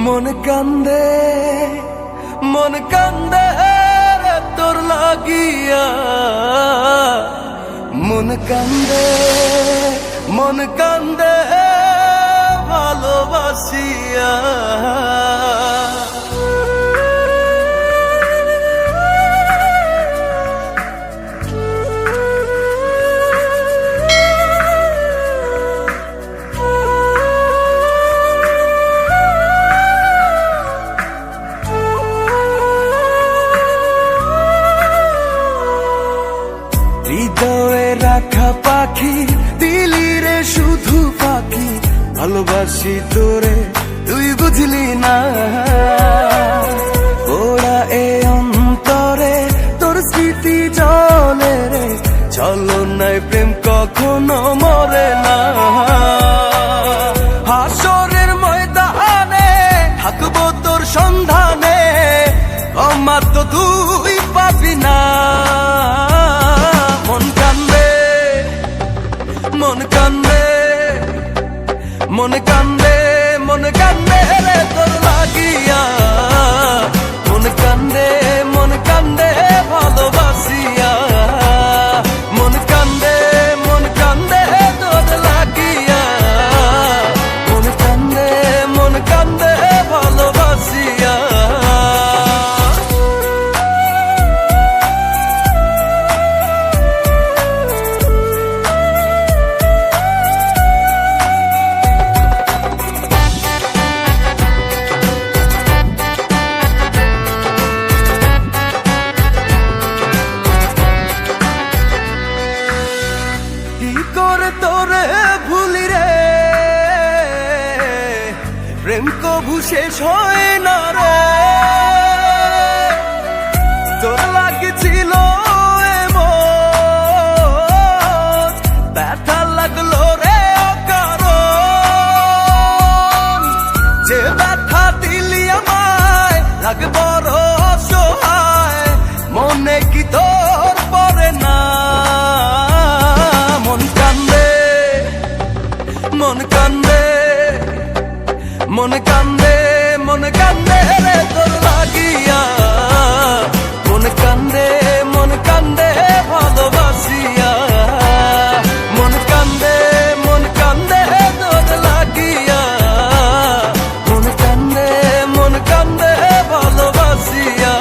মন কান্দে রে তোর লাগিয়া, মন কান্দে ভালোবাসিয়া। হৃদয়ে রাখা পাখি দিলি রে শুধু পাখি, ভালোবাসি তোরে তুই বুঝলি না। ওরা এ অন্তরে তোর স্মৃতি জলে রে, চলো নাই প্রেম কখনো মরে না। হাসরের ময়দানে থাকবো তোর সন্ধানে, ক্ষমা তো তুই পাবি না। মন কান্দে রে তোর লাগিয়া, মন কান্দে ভালোবাসিয়া। মন কান্দে তোর লাগিয়া, মন কান্দে ভালোবাসিয়া। তোরে ভুলি রে, প্রেম কভু শেষ হয় না রে। তোর লাগছিল এমন ব্যথা লাগলো রে অকারণ, যে ব্যথা দিলি আমায় লাগে বড় অসহায়, মনে কি তোর পড়ে না। মন কান্দে রে তোর লাগিয়া, মন কান্দে ভালোবাসিয়া। মন কান্দে তোর লাগিয়া, মন কান্দে ভালোবাসিয়া।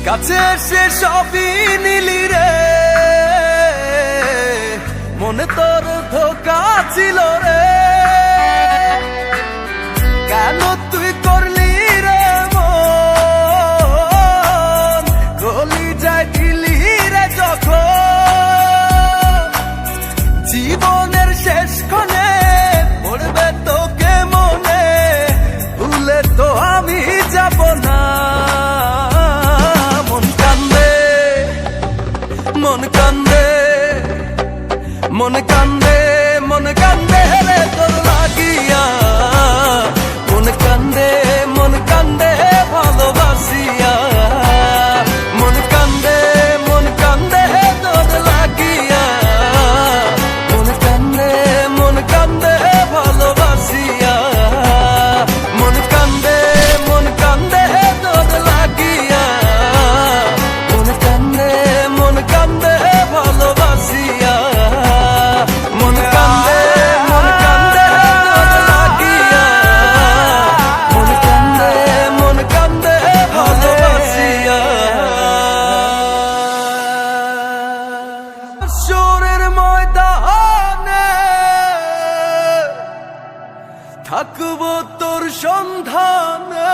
কাছে এসে সবই নিলি রে, মনে তোর ধোকা ছিল রে। কেন তুই করলি রে মন, গলি যায় দিলি রে যখন। জীবনের শেষ ক্ষণে পড়বে তোকে মনে, ভুলে তো আমি যাব না। মন কান্দে রে তোর লাগিয়া, মন কান্দে ভালোবাসিয়া। মন কান্দে তোর লাগিয়া, মন কান্দে ভালোবাসিয়া। মন কান্দে তোর লাগিয়া, মন কান্দে ভালোবাসিয়া। মন কান্দে তোর লাগিয়া, মন কান্দে ভালোবাসিয়া। হাসরের ময়দানে থাকবো তোর সন্ধানে,